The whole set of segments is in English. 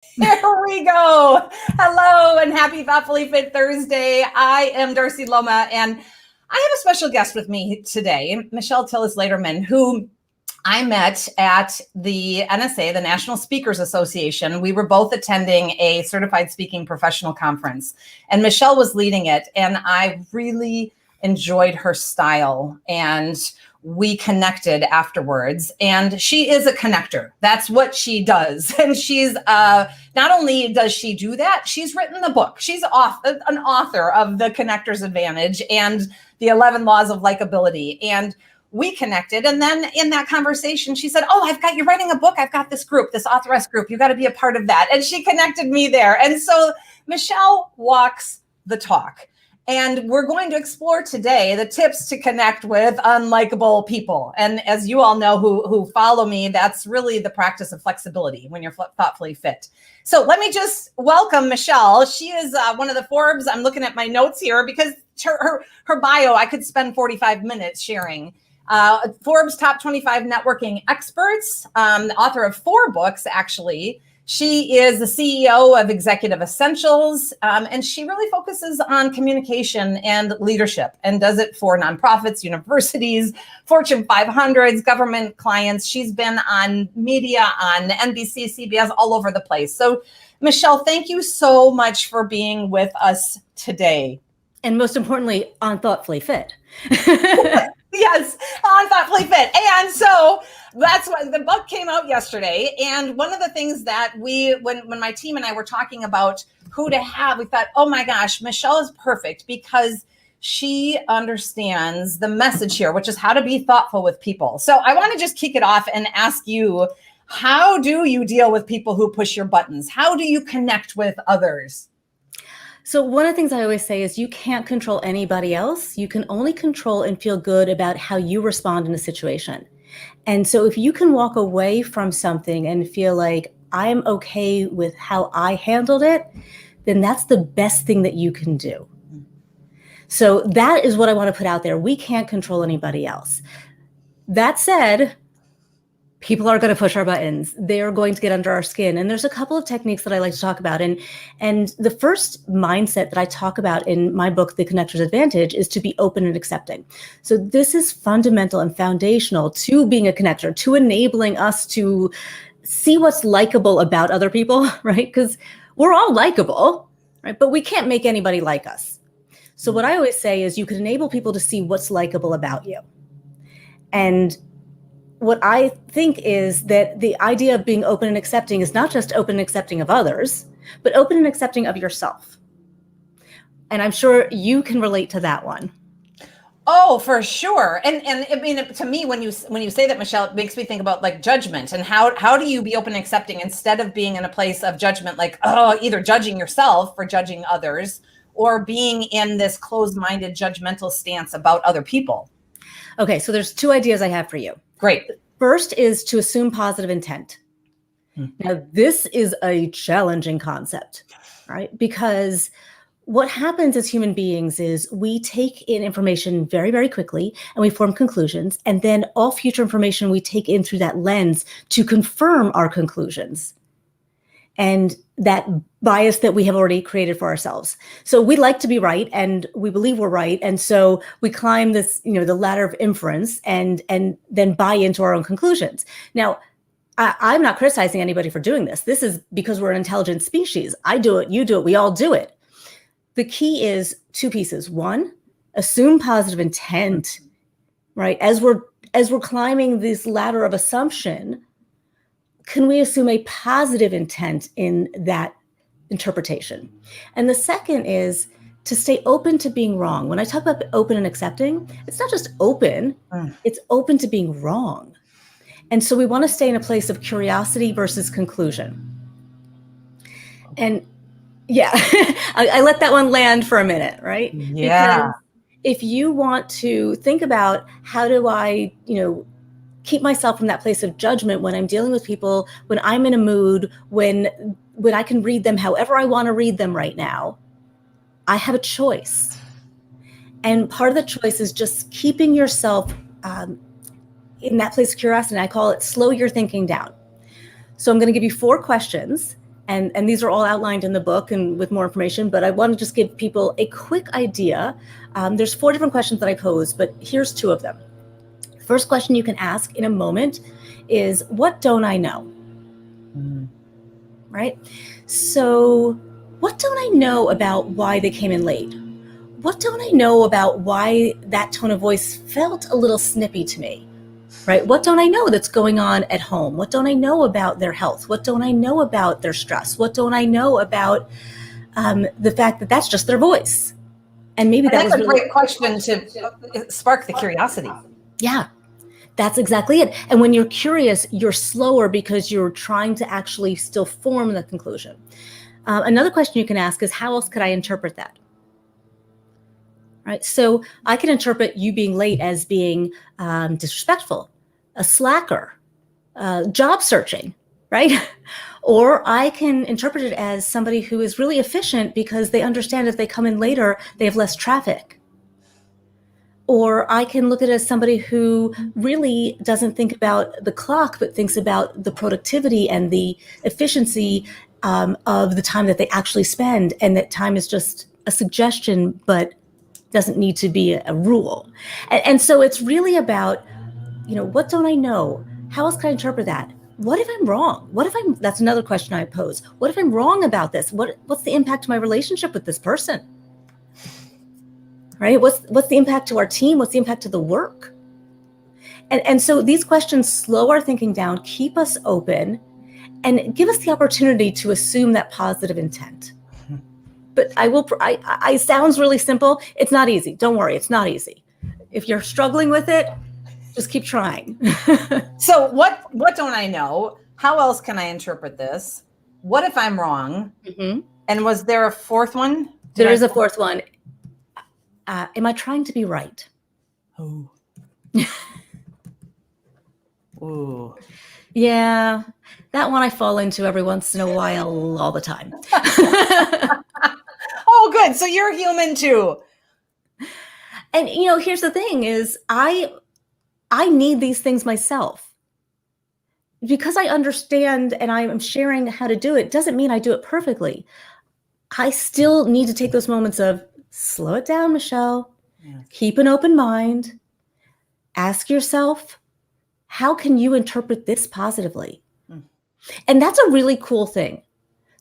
Here we go. Hello and happy Thoughtfully Fit Thursday. I am Darcy Loma and I have a special guest with me today, Michelle Tillis Lederman, who I met at the NSA, the National Speakers Association. We were both attending a certified speaking professional conference, and Michelle was leading it. And I really enjoyed her style, and we connected afterwards. And she is a connector. That's what she does. And she's not only does she do that, she's written the book. She's an author of The Connector's Advantage and the 11 Laws of Likeability. And we connected. And then in that conversation, she said, "Oh, you're writing a book. I've got this group, this authoress group. You got to be a part of that." And she connected me there. And so Michelle walks the talk. And we're going to explore today the tips to connect with unlikable people. And as you all know who follow me, that's really the practice of flexibility when you're thoughtfully fit. So let me just welcome Michelle. She is one of the Forbes. I'm looking at my notes here because her bio, I could spend 45 minutes sharing. Forbes top 25 networking experts, the author of 4 books, actually. She is the CEO of Executive Essentials, and she really focuses on communication and leadership and does it for nonprofits, universities, Fortune 500s, government clients. She's been on media, on NBC, CBS, all over the place. So, Michelle, thank you so much for being with us today. And most importantly, on Thoughtfully Fit. Yes, on Thoughtfully Fit. And so that's what the book came out yesterday. And one of the things that when my team and I were talking about who to have, we thought, oh my gosh, Michelle is perfect because she understands the message here, which is how to be thoughtful with people. So I want to just kick it off and ask you, how do you deal with people who push your buttons? How do you connect with others? So one of the things I always say is you can't control anybody else. You can only control and feel good about how you respond in a situation. And so if you can walk away from something and feel like I'm okay with how I handled it, then that's the best thing that you can do. So that is what I want to put out there. We can't control anybody else. That said, people are going to push our buttons. They are going to get under our skin. And there's a couple of techniques that I like to talk about. And the first mindset that I talk about in my book, The Connector's Advantage, is to be open and accepting. So this is fundamental and foundational to being a connector, to enabling us to see what's likable about other people, right? Because we're all likable, right? But we can't make anybody like us. So what I always say is you can enable people to see what's likable about you. And what I think is that the idea of being open and accepting is not just open and accepting of others, but open and accepting of yourself. And I'm sure you can relate to that one. Oh, for sure. And I mean, to me, when you say that, Michelle, it makes me think about like judgment and how do you be open and accepting instead of being in a place of judgment, like, either judging yourself for judging others or being in this closed-minded judgmental stance about other people. Okay, so there's 2 ideas I have for you. Great. First is to assume positive intent. Now, this is a challenging concept, right? Because what happens as human beings is we take in information very, very quickly and we form conclusions. And then all future information we take in through that lens to confirm our conclusions. And that bias that we have already created for ourselves. So we like to be right and we believe we're right. And so we climb this, the ladder of inference and then buy into our own conclusions. Now, I'm not criticizing anybody for doing this. This is because we're an intelligent species. I do it, you do it, we all do it. The key is 2 pieces. 1, assume positive intent, right? As we're climbing this ladder of assumption, can we assume a positive intent in that interpretation? And the second is to stay open to being wrong. When I talk about open and accepting, it's not just open, it's open to being wrong. And so we want to stay in a place of curiosity versus conclusion. And yeah, I let that one land for a minute, right? Yeah. Because if you want to think about how do I, keep myself from that place of judgment when I'm dealing with people, when I'm in a mood, when I can read them however I want to read them right now, I have a choice. And part of the choice is just keeping yourself in that place of curiosity. I call it slow your thinking down. So I'm going to give you 4 questions And these are all outlined in the book and with more information, but I want to just give people a quick idea. There's 4 different questions that I pose, but here's 2 of them. The first question you can ask in a moment is, what don't I know? Right? So what don't I know about why they came in late? What don't I know about why that tone of voice felt a little snippy to me? Right? What don't I know that's going on at home? What don't I know about their health? What don't I know about their stress? What don't I know about the fact that that's just their voice? And maybe that's a great question to spark the curiosity. Yeah, that's exactly it. And when you're curious, you're slower because you're trying to actually still form the conclusion. Another question you can ask is, how else could I interpret that? Right. So I can interpret you being late as being disrespectful, a slacker, job searching, right? Or I can interpret it as somebody who is really efficient because they understand if they come in later, they have less traffic. Or I can look at it as somebody who really doesn't think about the clock, but thinks about the productivity and the efficiency of the time that they actually spend, and that time is just a suggestion, but doesn't need to be a rule. And so it's really about, what don't I know? How else can I interpret that? What if I'm wrong? That's another question I pose. What if I'm wrong about this? What's the impact to my relationship with this person? Right? What's the impact to our team? What's the impact to the work? And so these questions slow our thinking down, keep us open, and give us the opportunity to assume that positive intent. But I sounds really simple. It's not easy. Don't worry. It's not easy. If you're struggling with it, just keep trying. So what don't I know? How else can I interpret this? What if I'm wrong? Mm-hmm. And was there a 4th one? There is a 4th one. Am I trying to be right? Oh. Ooh. Yeah. That one I fall into every once in a while, all the time. Oh, good. So you're human too. And, here's the thing is I need these things myself. Because I understand and I'm sharing how to do it doesn't mean I do it perfectly. I still need to take those moments of slow it down, Michelle. Yes. Keep an open mind. Ask yourself, how can you interpret this positively? Mm. And that's a really cool thing.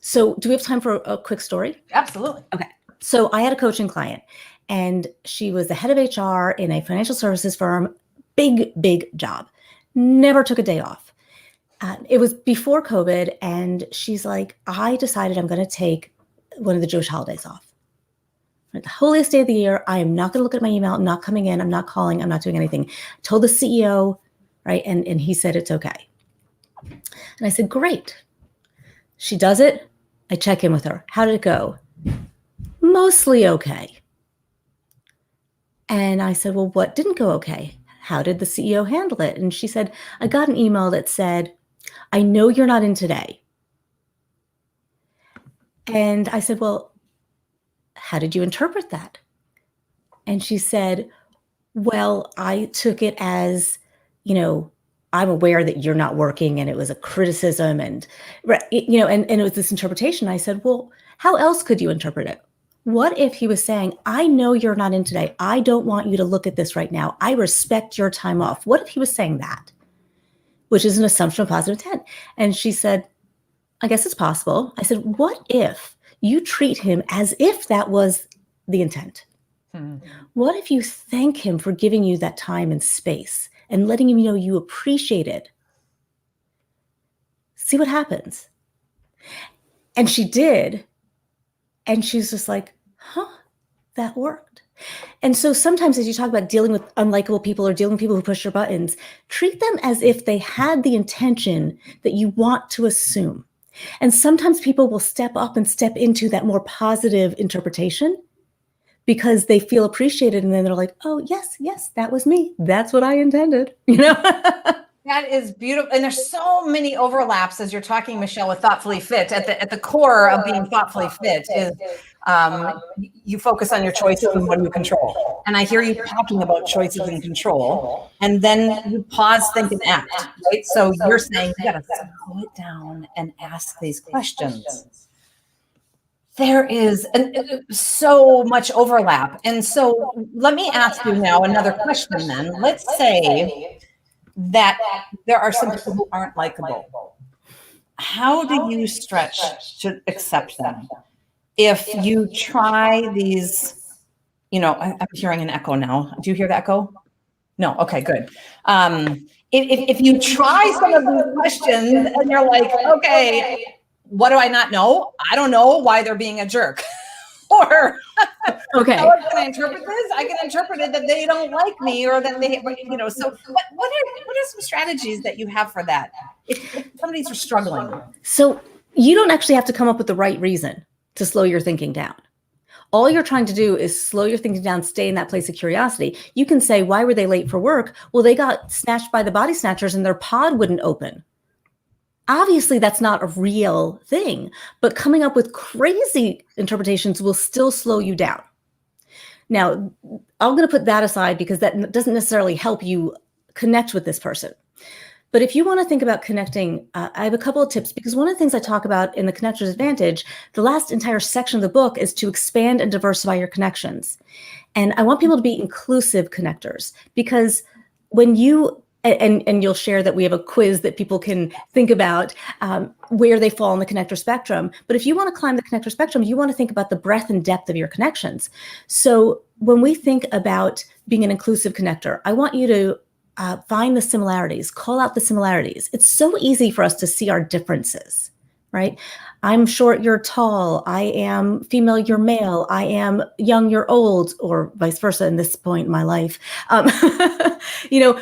So do we have time for a quick story? Absolutely. Okay. So I had a coaching client, and she was the head of HR in a financial services firm. Big, big job. Never took a day off. It was before COVID, and she's like, I decided I'm going to take one of the Jewish holidays off. The holiest day of the year, I am not going to look at my email. I'm not coming in. I'm not calling. I'm not doing anything. I told the CEO, right? And he said, it's okay. And I said, great. She does it. I check in with her. How did it go? Mostly okay. And I said, well, what didn't go okay? How did the CEO handle it? And she said, I got an email that said, I know you're not in today. And I said, well, how did you interpret that? And she said, well, I took it as, I'm aware that you're not working, and it was a criticism, and, and it was this interpretation. I said, well, how else could you interpret it? What if he was saying, I know you're not in today. I don't want you to look at this right now. I respect your time off. What if he was saying that? Which is an assumption of positive intent. And she said, I guess it's possible. I said, what if you treat him as if that was the intent? What if you thank him for giving you that time and space and letting him know you appreciate it? See what happens. And she did. And she's just like, that worked. And so sometimes as you talk about dealing with unlikable people or dealing with people who push your buttons, treat them as if they had the intention that you want to assume. And sometimes people will step up and step into that more positive interpretation because they feel appreciated. And then they're like, oh, yes, that was me. That's what I intended. That is beautiful. And there's so many overlaps as you're talking, Michelle, with Thoughtfully Fit. At the core of being thoughtfully fit is you focus on your choices and what you control. And I hear you talking about choices and control, and then you pause, think, and act, right? So you're saying you got to slow it down and ask these questions. There is so much overlap. And so let me ask you now another question then. Let's say that there are some people who aren't likable. How do you stretch to accept them? If you try these, I'm hearing an echo now. Do you hear the echo? No. Okay, good. If you try some of these questions and you're like, okay, what do I not know? I don't know why they're being a jerk. Or okay, how can I interpret this? I can interpret it that they don't like me, or that they, so what are some strategies that you have for that? If somebody's struggling. So you don't actually have to come up with the right reason to slow your thinking down. All you're trying to do is slow your thinking down, stay in that place of curiosity. You can say, why were they late for work? Well, they got snatched by the body snatchers and their pod wouldn't open. Obviously, that's not a real thing, but coming up with crazy interpretations will still slow you down. Now, I'm going to put that aside because that doesn't necessarily help you connect with this person. But if you want to think about connecting, I have a couple of tips, because one of the things I talk about in the Connector's Advantage, the last entire section of the book is to expand and diversify your connections. And I want people to be inclusive connectors, because when you, and you'll share that we have a quiz that people can think about where they fall on the connector spectrum. But if you want to climb the connector spectrum, you want to think about the breadth and depth of your connections. So when we think about being an inclusive connector, I want you to find the similarities, call out the similarities. It's so easy for us to see our differences, right? I'm short, you're tall. I am female, you're male. I am young, you're old, or vice versa in this point in my life.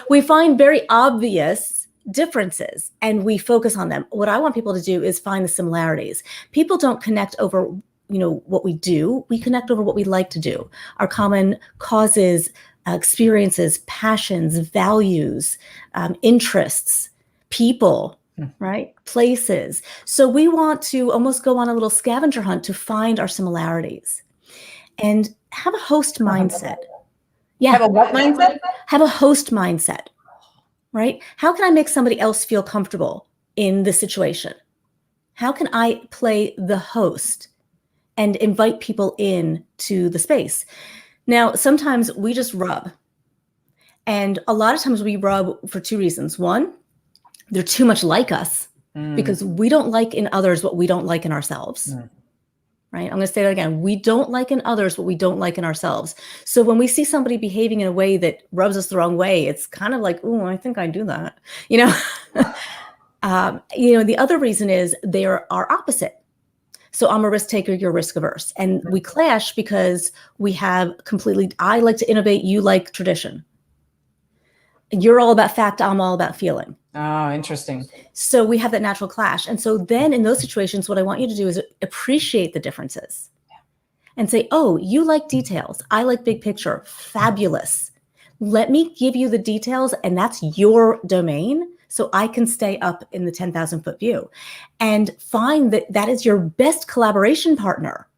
We find very obvious differences and we focus on them. What I want people to do is find the similarities. People don't connect over what we do. We connect over what we like to do. Our common causes, experiences, passions, values, interests, people, right? Places. So we want to almost go on a little scavenger hunt to find our similarities and have a host mindset. Yeah. Have a what mindset? Have a host mindset, right? How can I make somebody else feel comfortable in this situation? How can I play the host and invite people in to the space? Now, sometimes we just rub. And a lot of times we rub for two reasons. One, they're too much like us because we don't like in others what we don't like in ourselves. Right? I'm going to say that again. We don't like in others what we don't like in ourselves. So when we see somebody behaving in a way that rubs us the wrong way, it's kind of like, oh, I think I do that. The other reason is they are our opposite. So I'm a risk taker, you're risk averse. And we clash because we have I like to innovate, you like tradition. You're all about fact, I'm all about feeling. Oh, interesting. So we have that natural clash. And so then in those situations, what I want you to do is appreciate the differences and say, oh, you like details. I like big picture. Fabulous. Let me give you the details, and that's your domain. So I can stay up in the 10,000 foot view and find that is your best collaboration partner,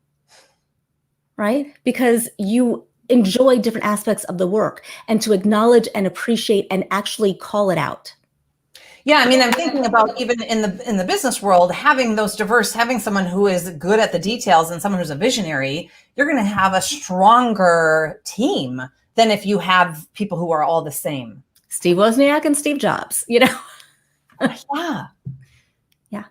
right? Because you enjoy different aspects of the work, and to acknowledge and appreciate and actually call it out. Yeah, I mean, I'm thinking about even in the business world, having someone who is good at the details and someone who's a visionary, you're going to have a stronger team than if you have people who are all the same. Steve Wozniak and Steve Jobs, Yeah. Yeah.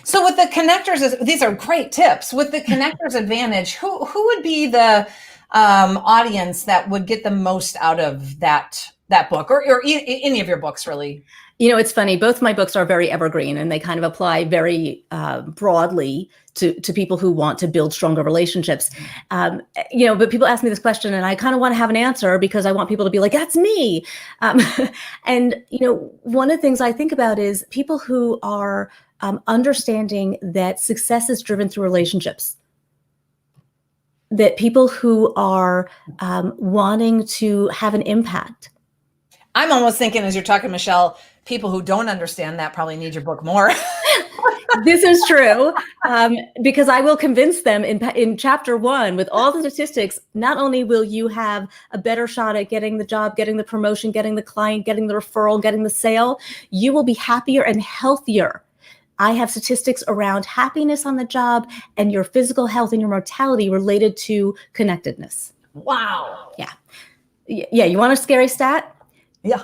So with the connectors, these are great tips. With the Connector's Advantage, who would be the audience that would get the most out of that book, or any of your books, really? It's funny. Both my books are very evergreen, and they kind of apply very broadly to people who want to build stronger relationships. But people ask me this question, and I kind of want to have an answer because I want people to be like, that's me. And one of the things I think about is people who are understanding that success is driven through relationships. That people who are wanting to have an impact. I'm almost thinking, as you're talking, Michelle, people who don't understand that probably need your book more. This is true, because I will convince them in chapter 1 with all the statistics. Not only will you have a better shot at getting the job, getting the promotion, getting the client, getting the referral, getting the sale, you will be happier and healthier. I have statistics around happiness on the job and your physical health and your mortality related to connectedness. Wow. Yeah. Yeah. You want a scary stat? Yeah.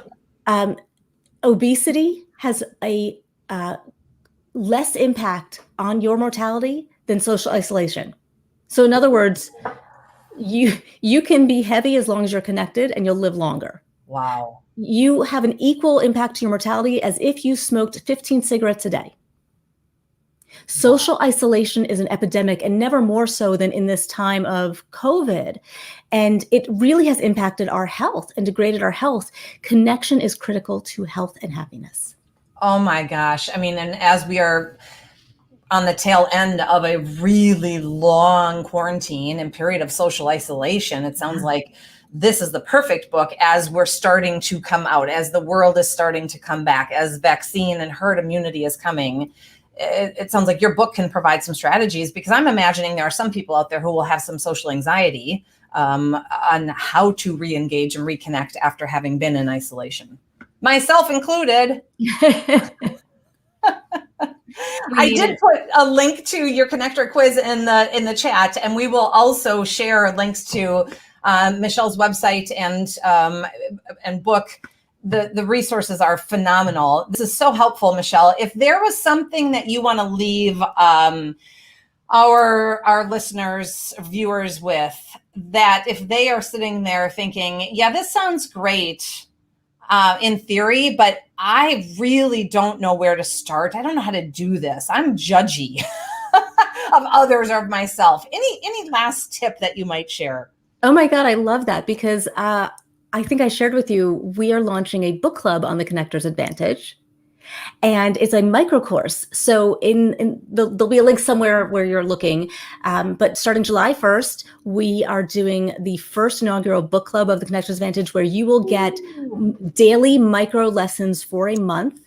Obesity has a less impact on your mortality than social isolation. So in other words, you can be heavy as long as you're connected and you'll live longer. Wow. You have an equal impact to your mortality as if you smoked 15 cigarettes a day. Social isolation is an epidemic, and never more so than in this time of COVID. And it really has impacted our health and degraded our health. Connection is critical to health and happiness. Oh my gosh. I mean, and as we are on the tail end of a really long quarantine and period of social isolation, it sounds like this is the perfect book as we're starting to come out, as the world is starting to come back, as vaccine and herd immunity is coming. It sounds like your book can provide some strategies, because I'm imagining there are some people out there who will have some social anxiety on how to re-engage and reconnect after having been in isolation, myself included. I did put a link to your connector quiz in the chat, and we will also share links to Michelle's website and book. The resources are phenomenal. This is so helpful, Michelle. If there was something that you want to leave our listeners, viewers with, that if they are sitting there thinking, yeah, this sounds great in theory, but I really don't know where to start. I don't know how to do this. I'm judgy of others or of myself. Any last tip that you might share? Oh my God, I love that, because I think I shared with you, we are launching a book club on the Connector's Advantage, and it's a micro course. So there'll be a link somewhere where you're looking, but starting July 1st, we are doing the first inaugural book club of the Connector's Advantage, where you will get daily micro lessons for a month,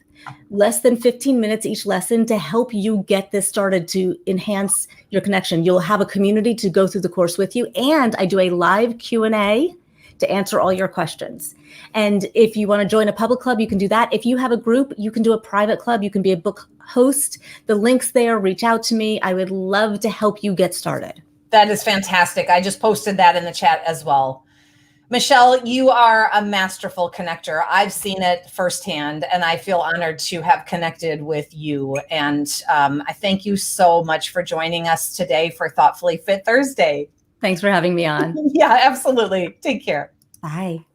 less than 15 minutes each lesson, to help you get this started, to enhance your connection. You'll have a community to go through the course with you, and I do a live Q&A to answer all your questions. And if you want to join a public club, you can do that. If you have a group, you can do a private club. You can be a book host. The link's there. Reach out to me. I would love to help you get started. That is fantastic. I just posted that in the chat as well. Michelle, you are a masterful connector. I've seen it firsthand, and I feel honored to have connected with you. And I thank you so much for joining us today for Thoughtfully Fit Thursday. Thanks for having me on. Yeah, absolutely. Take care. Bye.